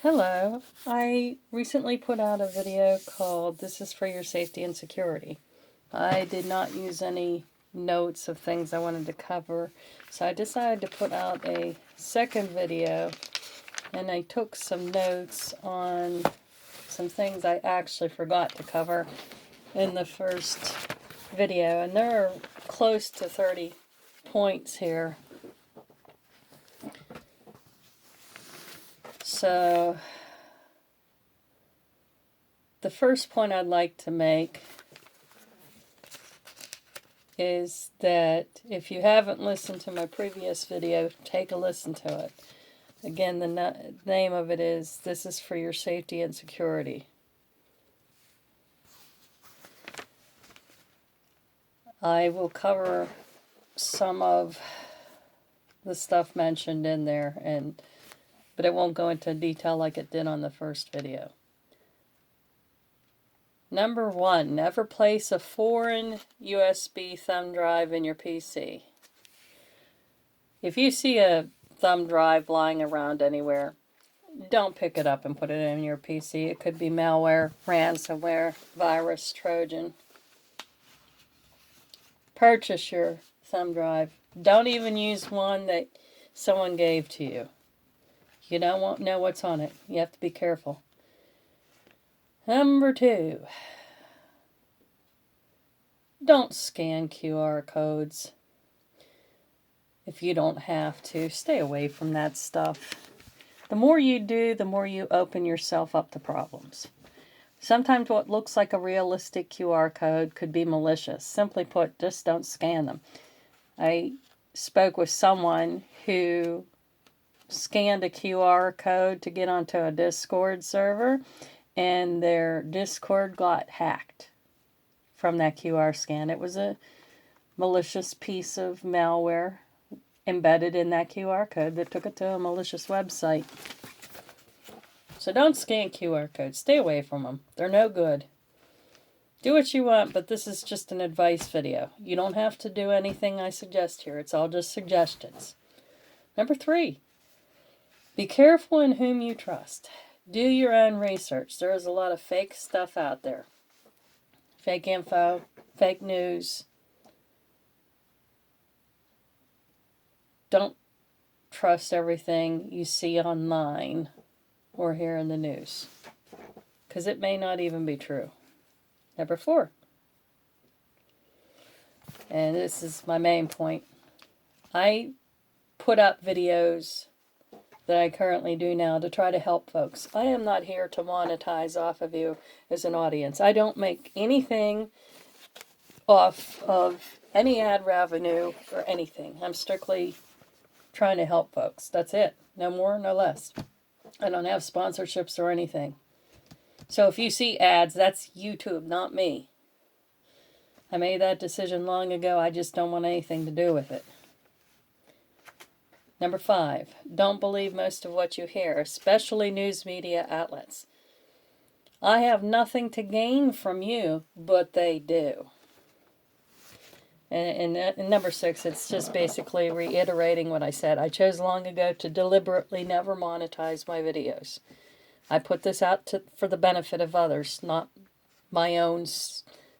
Hello. I recently put out a video called This is for Your Safety and Security. I did not use any notes of things I wanted to cover, so I decided to put out a second video, and I took some notes on some things I actually forgot to cover in the first video, and there are close to 30 points here. So the first point I'd like to make is that if you haven't listened to my previous video, take a listen to it. Again, the name of it is This is for Your Safety and Security. I will cover some of the stuff mentioned in there, but it won't go into detail like it did on the first video. Number 1, never place a foreign USB thumb drive in your PC. If you see a thumb drive lying around anywhere, don't pick it up and put it in your PC. It could be malware, ransomware, virus, Trojan. Purchase your thumb drive. Don't even use one that someone gave to you. You don't know what's on it. You have to be careful. Number 2, don't scan QR codes. If you don't have to, stay away from that stuff. The more you do, the more you open yourself up to problems. Sometimes what looks like a realistic QR code could be malicious. Simply put, just don't scan them. I spoke with someone who scanned a QR code to get onto a Discord server, and their Discord got hacked from that QR scan. It was a malicious piece of malware embedded in that QR code that took it to a malicious website. So don't scan QR codes. Stay away from them. They're no good. Do what you want, but this is just an advice video. You don't have to do anything I suggest here. It's all just suggestions. Number 3, be careful in whom you trust. Do your own research. There is a lot of fake stuff out there. Fake info, fake news. Don't trust everything you see online or hear in the news, because it may not even be true. Number 4, and this is my main point, I put up videos that I currently do now to try to help folks. I am not here to monetize off of you as an audience. I don't make anything off of any ad revenue or anything. I'm strictly trying to help folks. That's it. No more, no less. I don't have sponsorships or anything. So if you see ads, that's YouTube, not me. I made that decision long ago. I just don't want anything to do with it. Number 5, don't believe most of what you hear, especially news media outlets. I have nothing to gain from you, but they do. And number 6, it's just basically reiterating what I said. I chose long ago to deliberately never monetize my videos. I put this out for the benefit of others, not my own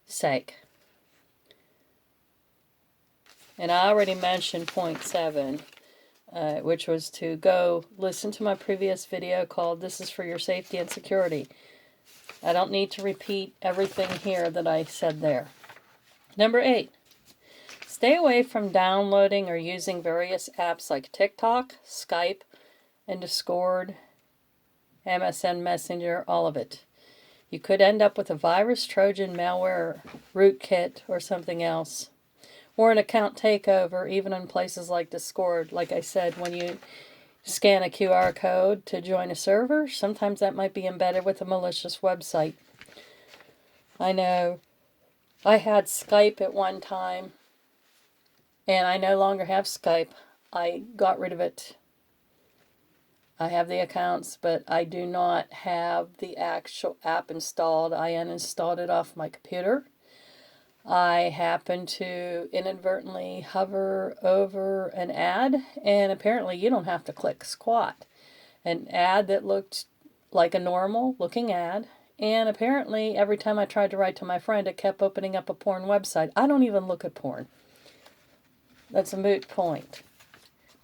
sake. And I already mentioned point 7. Which was to go listen to my previous video called This is for Your Safety and Security. I don't need to repeat everything here that I said there. Number 8, stay away from downloading or using various apps like TikTok, Skype, and Discord, MSN Messenger, all of it. You could end up with a virus, Trojan, malware, rootkit, or something else. Or an account takeover, even in places like Discord. Like I said, when you scan a QR code to join a server, sometimes that might be embedded with a malicious website. I know I had Skype at one time, and I no longer have Skype. I got rid of it. I have the accounts, but I do not have the actual app installed. I uninstalled it off my computer. I happened to inadvertently hover over an ad, and apparently you don't have to click squat. An ad that looked like a normal looking ad. And apparently, every time I tried to write to my friend, it kept opening up a porn website. I don't even look at porn. That's a moot point.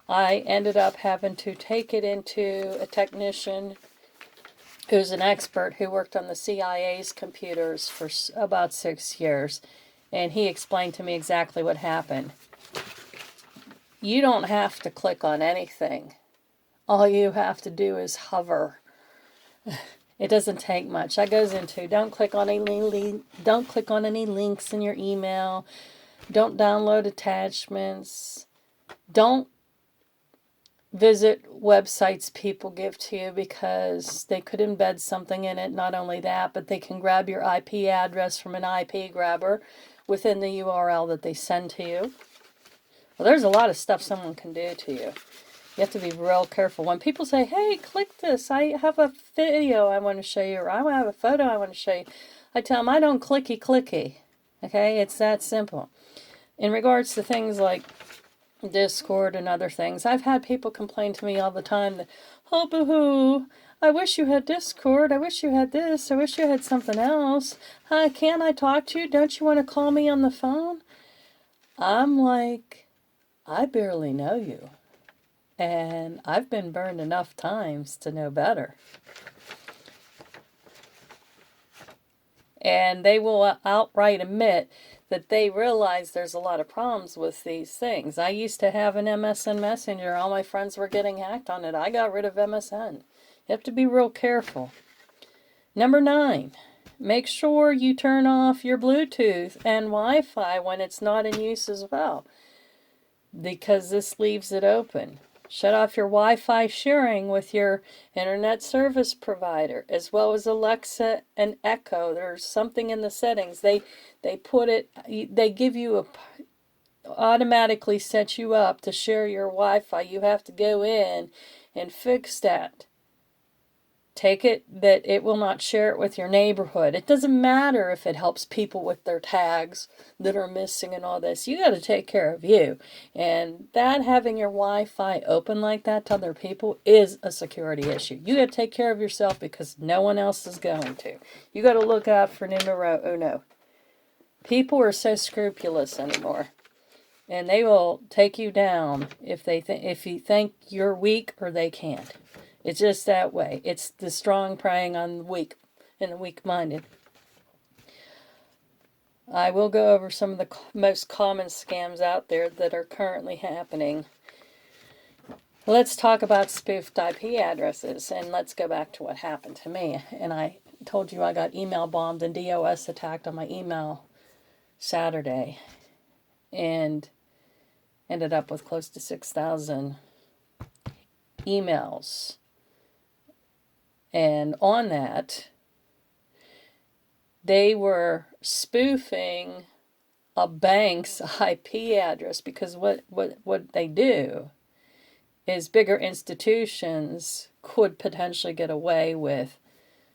I ended up having to take it into a technician who's an expert who worked on the CIA's computers for about 6 years. And he explained to me exactly what happened. You don't have to click on anything. All you have to do is hover. It doesn't take much. That goes into don't click on any links in your email. Don't download attachments. Don't visit websites people give to you because they could embed something in it. Not only that, but they can grab your IP address from an IP grabber within the URL that they send to you. Well, there's a lot of stuff someone can do to you. You have to be real careful. When people say, hey, click this, I have a video I want to show you, or I have a photo I want to show you, I tell them I don't clicky. Okay, it's that simple. In regards to things like Discord and other things, I've had people complain to me all the time that, oh, boo-hoo, I wish you had Discord, I wish you had this, I wish you had something else. Hi, can't I talk to you? Don't you want to call me on the phone? I'm like, I barely know you. And I've been burned enough times to know better. And they will outright admit that they realize there's a lot of problems with these things. I used to have an MSN Messenger. All my friends were getting hacked on it. I got rid of MSN. You have to be real careful. Number 9, make sure you turn off your Bluetooth and Wi-Fi when it's not in use as well, because this leaves it open. Shut off your Wi-Fi sharing with your internet service provider, as well as Alexa and Echo. There's something in the settings. They give you automatically set you up to share your Wi-Fi. You have to go in and fix that. Take it that it will not share it with your neighborhood. It doesn't matter if it helps people with their tags that are missing and all this. You got to take care of you. And that having your Wi-Fi open like that to other people is a security issue. You got to take care of yourself because no one else is going to. You got to look out for numero uno. People are so scrupulous anymore. And they will take you down if you think you're weak or they can't. It's just that way. It's the strong preying on the weak and the weak-minded. I will go over some of the most common scams out there that are currently happening. Let's talk about spoofed IP addresses, and let's go back to what happened to me. And I told you I got email bombed and DOS attacked on my email Saturday, and ended up with close to 6,000 emails. And on that, they were spoofing a bank's IP address, because what they do is bigger institutions could potentially get away with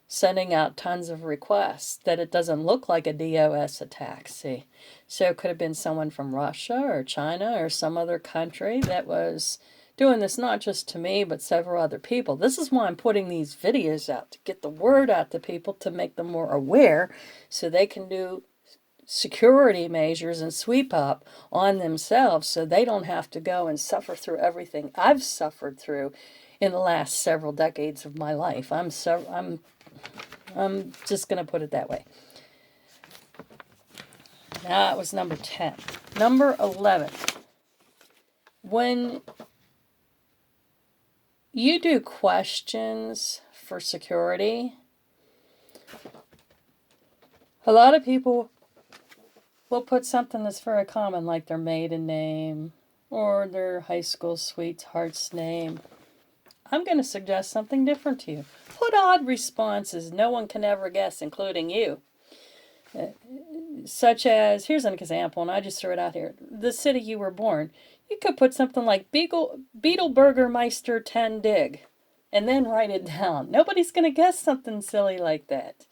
sending out tons of requests that it doesn't look like a DOS attack. See, so it could have been someone from Russia or China or some other country that was doing this, not just to me, but several other people. This is why I'm putting these videos out, to get the word out to people, to make them more aware so they can do security measures and sweep up on themselves so they don't have to go and suffer through everything I've suffered through in the last several decades of my life. I'm just going to put it that way. That was number 10. Number 11. When you do questions for security, a lot of people will put something that's very common, like their maiden name or their high school sweetheart's name. I'm going to suggest something different to you. Put odd responses no one can ever guess, including you. Such as, here's an example, and I just threw it out here. The city you were born. You could put something like Beetleburgermeister 10 Dig, and then write it down. Nobody's going to guess something silly like that.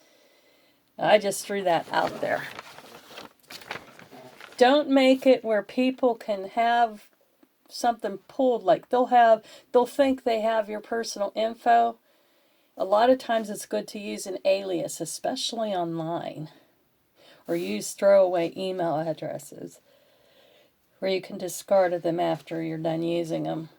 I just threw that out there. Don't make it where people can have something pulled, like they'll think they have your personal info, A lot of times it's good to use an alias, especially online, or use throwaway email addresses where you can discard them after you're done using them.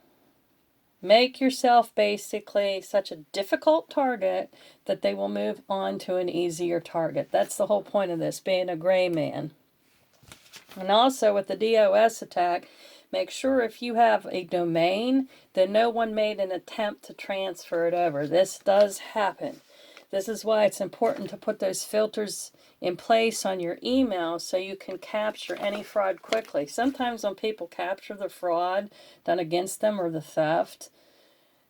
Make yourself basically such a difficult target that they will move on to an easier target. That's the whole point of this, being a gray man. And also with the DOS attack, make sure if you have a domain that no one made an attempt to transfer it over. This does happen. This is why it's important to put those filters in place on your email so you can capture any fraud quickly. Sometimes when people capture the fraud done against them or the theft,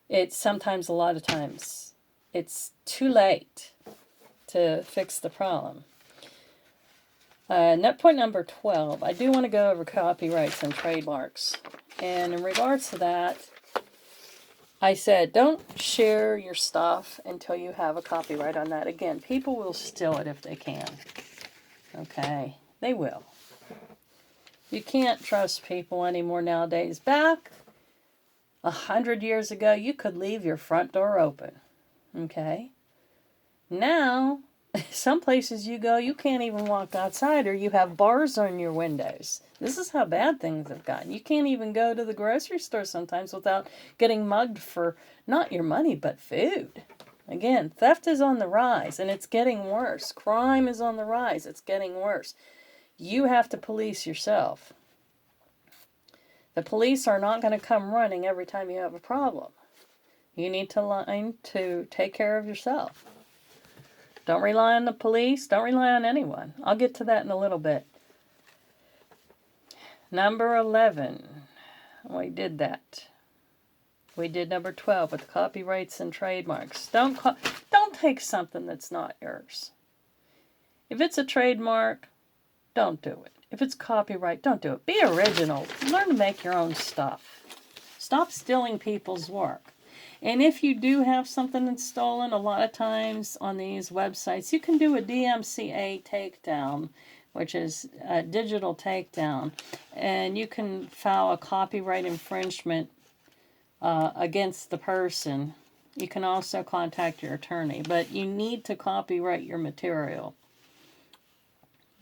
it's sometimes, a lot of times, it's too late to fix the problem. Point number 12, I do want to go over copyrights and trademarks. And in regards to that, I said, don't share your stuff until you have a copyright on that. Again, people will steal it if they can. Okay, they will. You can't trust people anymore nowadays. Back 100 years ago, you could leave your front door open. Okay? Now, some places you go, you can't even walk outside, or you have bars on your windows. This is how bad things have gotten. You can't even go to the grocery store sometimes without getting mugged for not your money, but food. Again, theft is on the rise, and it's getting worse. Crime is on the rise. It's getting worse. You have to police yourself. The police are not going to come running every time you have a problem. You need to learn to take care of yourself. Don't rely on the police. Don't rely on anyone. I'll get to that in a little bit. Number 11. We did that. We did number 12 with copyrights and trademarks. Don't take something that's not yours. If it's a trademark, don't do it. If it's copyright, don't do it. Be original. Learn to make your own stuff. Stop stealing people's work. And if you do have something that's stolen, a lot of times on these websites, you can do a DMCA takedown, which is a digital takedown. And you can file a copyright infringement against the person. You can also contact your attorney, but you need to copyright your material.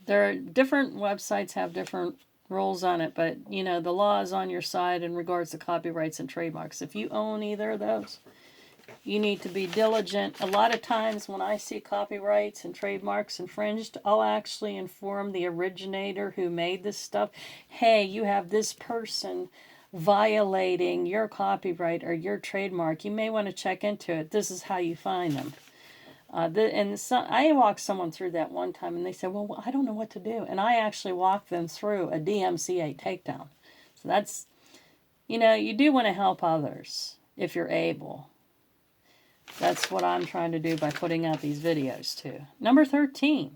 There are different websites have different rules on it, but you know the law is on your side in regards to copyrights and trademarks. If you own either of those, you need to be diligent. A lot of times when I see copyrights and trademarks infringed, I'll actually inform the originator who made this stuff, hey, you have this person violating your copyright or your trademark. You may want to check into it. This is how you find them. I walked someone through that one time, and they said, well, I don't know what to do. And I actually walked them through a DMCA takedown. So that's, you do want to help others if you're able. That's what I'm trying to do by putting out these videos too. Number 13,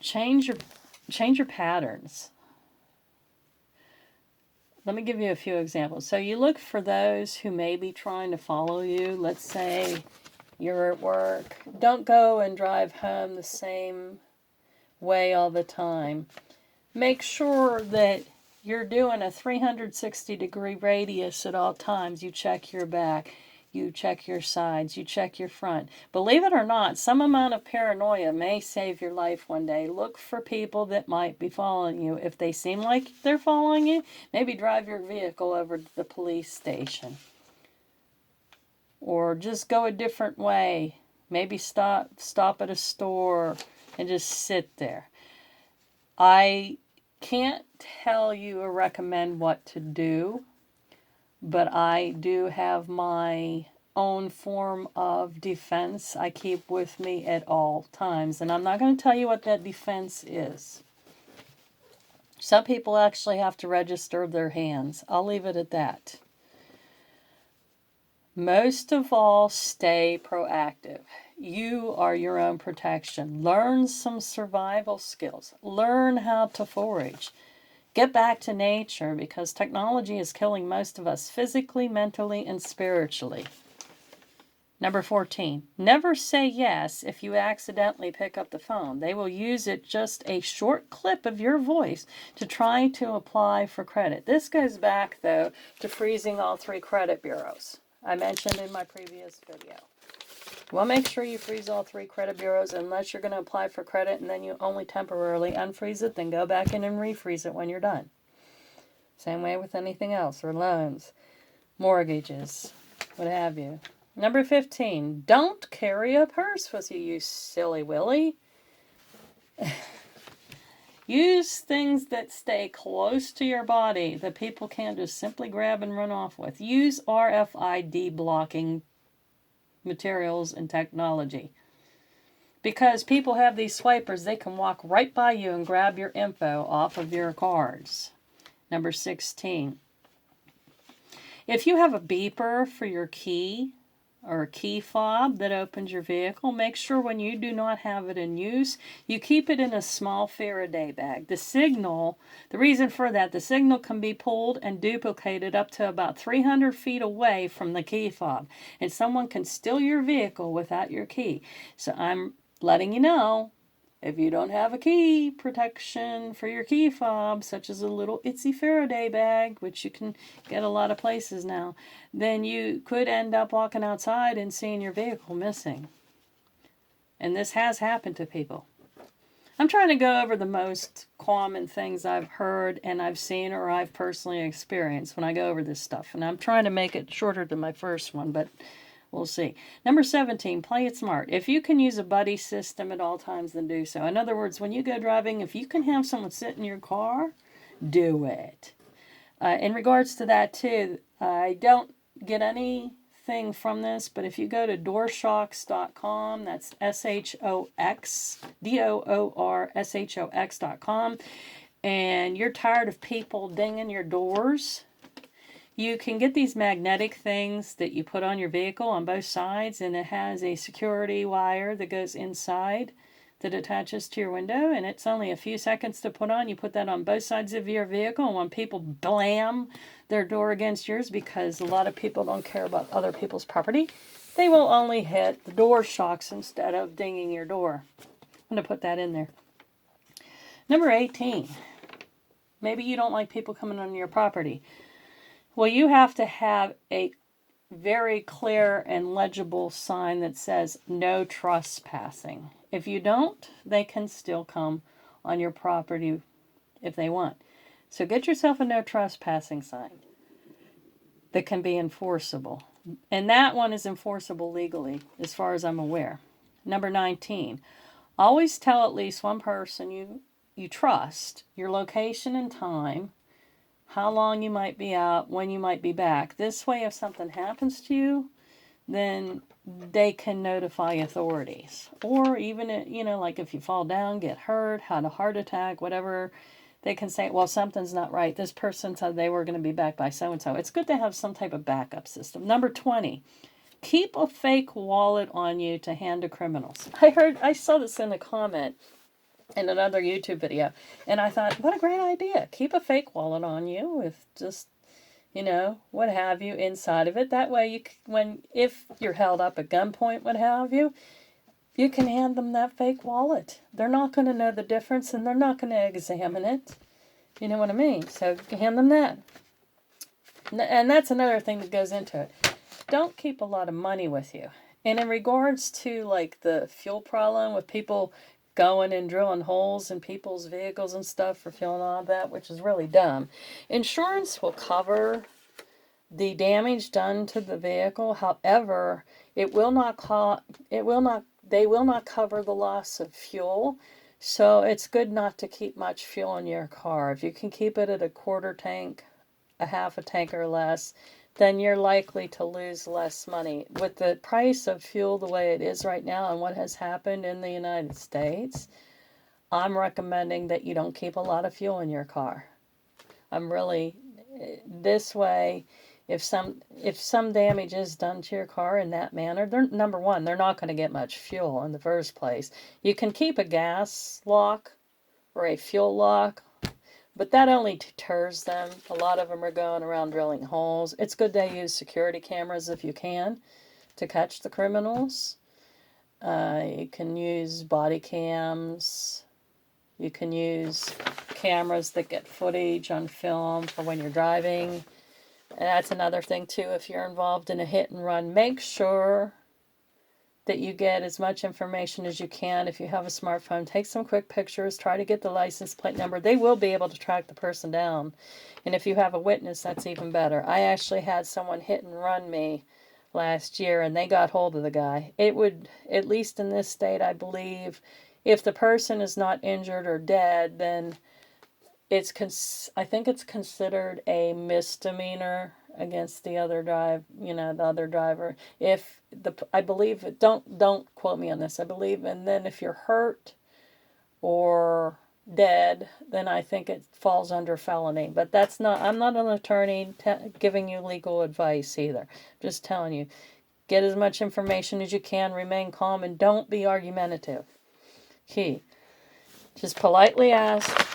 change your patterns. Let me give you a few examples. So you look for those who may be trying to follow you. Let's say you're at work. Don't go and drive home the same way all the time. Make sure that you're doing a 360-degree radius at all times. You check your back. You check your sides. You check your front. Believe it or not, some amount of paranoia may save your life one day. Look for people that might be following you. If they seem like they're following you, maybe drive your vehicle over to the police station. Or just go a different way. Maybe stop at a store and just sit there. I can't tell you or recommend what to do, but I do have my own form of defense I keep with me at all times. And I'm not going to tell you what that defense is. Some people actually have to register their hands. I'll leave it at that. Most of all, stay proactive. You are your own protection. Learn some survival skills. Learn how to forage. Get back to nature, because technology is killing most of us physically, mentally, and spiritually. Number 14, never say yes if you accidentally pick up the phone. They will use it just a short clip of your voice to try to apply for credit. This goes back, though, to freezing all 3 credit bureaus. I mentioned in my previous video. Well, make sure you freeze all 3 credit bureaus unless you're going to apply for credit and then you only temporarily unfreeze it, then go back in and refreeze it when you're done. Same way with anything else, or loans, mortgages, what have you. Number 15, don't carry a purse with you, you silly willy. Use things that stay close to your body that people can't just simply grab and run off with. Use RFID blocking materials and technology. Because people have these swipers, they can walk right by you and grab your info off of your cards. Number 16. If you have a beeper for your key or a key fob that opens your vehicle, make sure when you do not have it in use, you keep it in a small Faraday bag. The reason for that, the signal can be pulled and duplicated up to about 300 feet away from the key fob, and someone can steal your vehicle without your key. So I'm letting you know, if you don't have a key protection for your key fob, such as a little itsy Faraday bag, which you can get a lot of places now, then you could end up walking outside and seeing your vehicle missing. And this has happened to people. I'm trying to go over the most common things I've heard and I've seen or I've personally experienced when I go over this stuff. And I'm trying to make it shorter than my first one, but we'll see. Number 17, play it smart. If you can use a buddy system at all times, then do so. In other words, when you go driving, if you can have someone sit in your car, do it. In regards to that too, I don't get anything from this, but if you go to doorshocks.com, that's SHOX, DOORSHOX.com, and you're tired of people dinging your doors, you can get these magnetic things that you put on your vehicle on both sides, and it has a security wire that goes inside that attaches to your window, and it's only a few seconds to put on. You put that on both sides of your vehicle, and when people blam their door against yours, because a lot of people don't care about other people's property, they will only hit the door shocks instead of dinging your door. I'm going to put that in there. Number 18. Maybe you don't like people coming on your property. Well, you have to have a very clear and legible sign that says no trespassing. If you don't, they can still come on your property if they want. So get yourself a no trespassing sign that can be enforceable. And that one is enforceable legally, as far as I'm aware. Number 19, always tell at least one person you trust your location and time, how long you might be out, when you might be back. This way, if something happens to you, then they can notify authorities. Or even, like if you fall down, get hurt, had a heart attack, whatever, they can say, well, something's not right. This person said they were going to be back by so-and-so. It's good to have some type of backup system. Number 20, keep a fake wallet on you to hand to criminals. I saw this in a comment in another YouTube video, and I thought, what a great idea. Keep a fake wallet on you with just, what have you inside of it. That way, if you're held up at gunpoint, what have you, you can hand them that fake wallet. They're not going to know the difference, and they're not going to examine it. You know what I mean? So you can hand them that. And that's another thing that goes into it. Don't keep a lot of money with you. And in regards to like the fuel problem with people going and drilling holes in people's vehicles and stuff for fuel and all that, which is really dumb. Insurance will cover the damage done to the vehicle. However, they will not cover the loss of fuel. So it's good not to keep much fuel in your car. If you can keep it at a quarter tank, a half a tank or less, then you're likely to lose less money. With the price of fuel the way it is right now and what has happened in the United States, I'm recommending that you don't keep a lot of fuel in your car. This way, if some damage is done to your car in that manner, number one, they're not going to get much fuel in the first place. You can keep a gas lock or a fuel lock, but that only deters them. A lot of them are going around drilling holes. It's good to use security cameras if you can to catch the criminals. You can use body cams. You can use cameras that get footage on film for when you're driving. And that's another thing too, if you're involved in a hit and run, make sure that you get as much information as you can. If you have a smartphone, take some quick pictures, try to get the license plate number. They will be able to track the person down. And if you have a witness, that's even better. I actually had someone hit and run me last year, and they got hold of the guy. It would, at least in this state, I believe, if the person is not injured or dead, then I think it's considered a misdemeanor against the other the other driver. If I believe it, don't quote me on this. I believe, and then if you're hurt or dead, then I think it falls under felony. But that's not. I'm not an attorney giving you legal advice either. Just telling you, get as much information as you can. Remain calm and don't be argumentative. Key. Just politely ask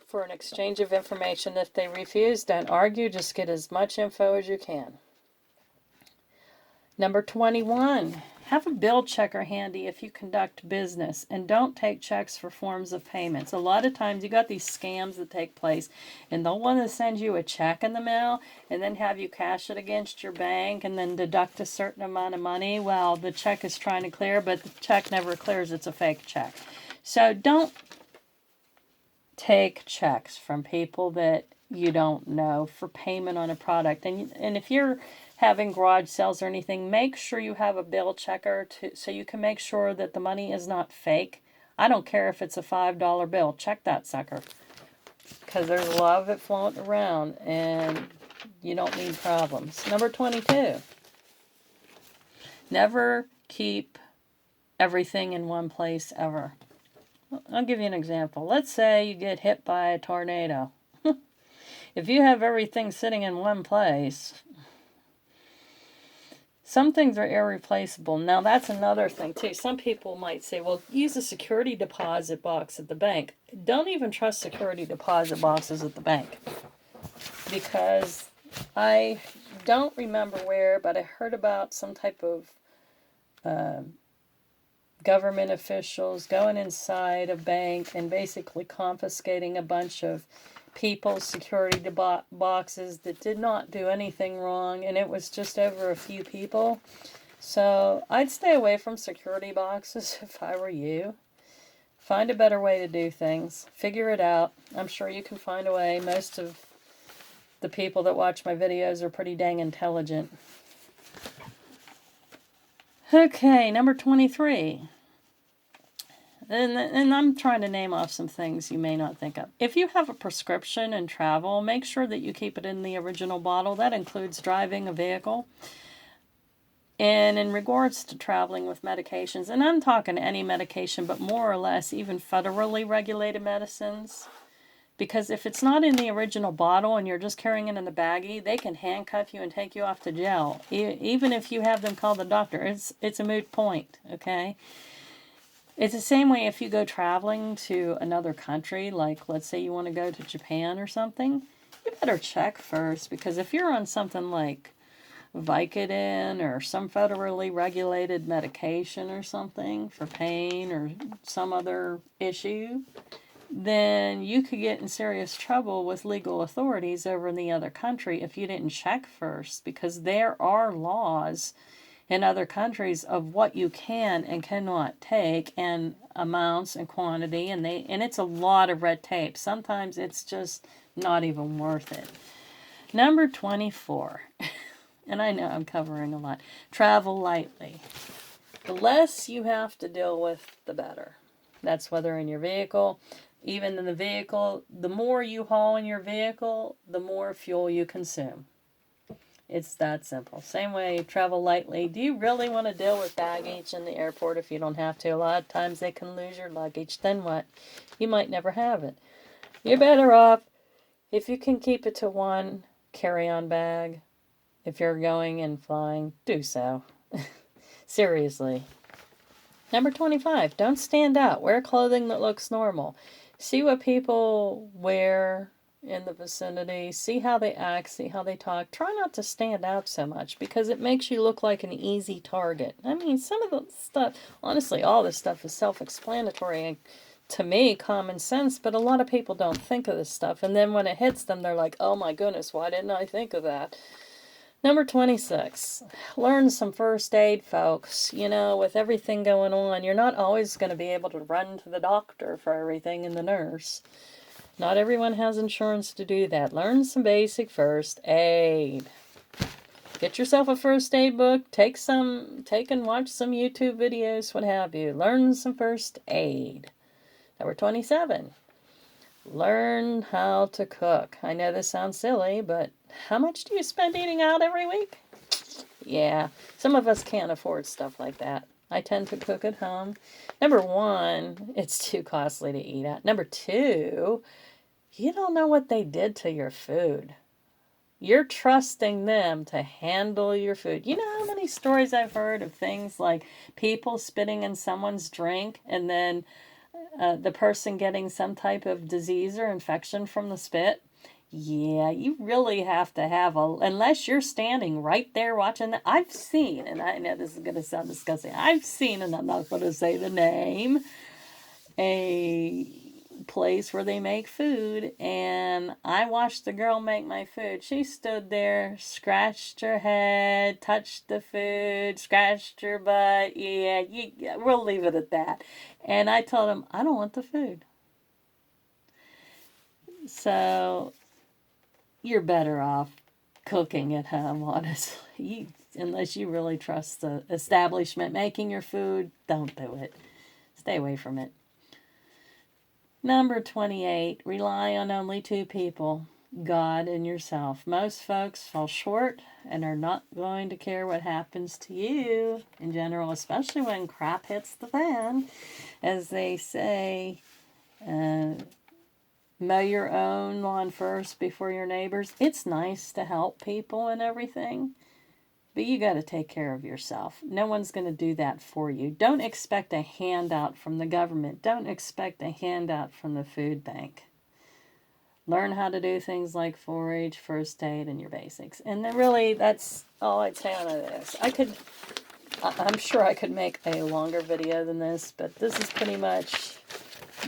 for an exchange of information. If they refuse, don't argue. Just get as much info as you can. Number 21, have a bill checker handy if you conduct business, and don't take checks for forms of payments. A lot of times you got these scams that take place, and they'll want to send you a check in the mail and then have you cash it against your bank and then deduct a certain amount of money. Well, the check is trying to clear, but the check never clears. It's a fake check. So don't take checks from people that you don't know for payment on a product. And if you're having garage sales or anything, make sure you have a bill checker so you can make sure that the money is not fake. I don't care if it's a $5 bill. Check that sucker, because there's a lot of it floating around and you don't need problems. Number 22, never keep everything in one place ever. I'll give you an example. Let's say you get hit by a tornado. If you have everything sitting in one place, some things are irreplaceable. Now, that's another thing, too. Some people might say, well, use a security deposit box at the bank. Don't even trust security deposit boxes at the bank, because I don't remember where, but I heard about some type of government officials going inside a bank and basically confiscating a bunch of people's security boxes that did not do anything wrong, and it was just over a few people. So I'd stay away from security boxes if I were you. Find a better way to do things. Figure it out. I'm sure you can find a way. Most of the people that watch my videos are pretty dang intelligent. Okay, number 23. And I'm trying to name off some things you may not think of. If you have a prescription and travel, make sure that you keep it in the original bottle. That includes driving a vehicle. And in regards to traveling with medications, and I'm talking any medication, but more or less even federally regulated medicines, because if it's not in the original bottle and you're just carrying it in the baggie, they can handcuff you and take you off to jail. Even if you have them call the doctor, it's a moot point, okay? It's the same way if you go traveling to another country, like let's say you want to go to Japan or something, you better check first, because if you're on something like Vicodin or some federally regulated medication or something for pain or some other issue, then you could get in serious trouble with legal authorities over in the other country if you didn't check first, because there are laws in other countries of what you can and cannot take, and amounts and quantity, and it's a lot of red tape. Sometimes it's just not even worth it. Number 24, and I know I'm covering a lot. Travel lightly. The less you have to deal with, the better. That's whether in your vehicle, even in the vehicle, the more you haul in your vehicle, the more fuel you consume. It's that simple. Same way, travel lightly. Do you really want to deal with baggage in the airport if you don't have to? A lot of times they can lose your luggage. Then what? You might never have it. You're better off, if you can keep it to one carry-on bag, if you're going and flying, do so. Seriously. Number 25, don't stand out. Wear clothing that looks normal. See what people wear in the vicinity, see how they act, see how they talk. Try not to stand out so much, because it makes you look like an easy target. I mean, some of the stuff, honestly, all this stuff is self-explanatory and to me common sense, but a lot of people don't think of this stuff, and then when it hits them, they're like, oh my goodness, why didn't I think of that? Number 26, learn some first aid, folks. You know, with everything going on, you're not always going to be able to run to the doctor for everything and the nurse. Not everyone has insurance to do that. Learn some basic first aid. Get yourself a first aid book. Take and watch some YouTube videos, what have you. Learn some first aid. Number 27, learn how to cook. I know this sounds silly, but how much do you spend eating out every week? Yeah, some of us can't afford stuff like that. I tend to cook at home. Number 1, it's too costly to eat out. Number 2, you don't know what they did to your food. You're trusting them to handle your food. You know how many stories I've heard of things like people spitting in someone's drink and then the person getting some type of disease or infection from the spit? Yeah, you really have to have unless you're standing right there watching that. I've seen, and I know this is going to sound disgusting, I've seen, and I'm not going to say the name, a place where they make food, and I watched the girl make my food. She stood there, scratched her head, touched the food, scratched her butt. Yeah, we'll leave it at that. And I told him, I don't want the food. So you're better off cooking at home, honestly. Unless you really trust the establishment making your food, don't do it. Stay away from it. Number 28, rely on only 2 people, God and yourself. Most folks fall short and are not going to care what happens to you in general, especially when crap hits the fan. As they say, mow your own lawn first before your neighbor's. It's nice to help people and everything, but you got to take care of yourself. No one's going to do that for you. Don't expect a handout from the government. Don't expect a handout from the food bank. Learn how to do things like forage, first aid, and your basics. And then really, that's all I'd say on this. I'm sure I could make a longer video than this, but this is pretty much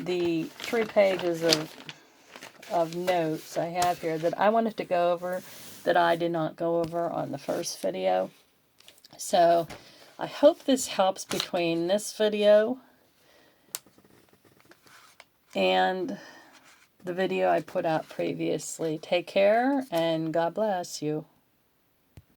the 3 pages of notes I have here that I wanted to go over that I did not go over on the first video. So I hope this helps between this video and the video I put out previously. Take care and God bless you.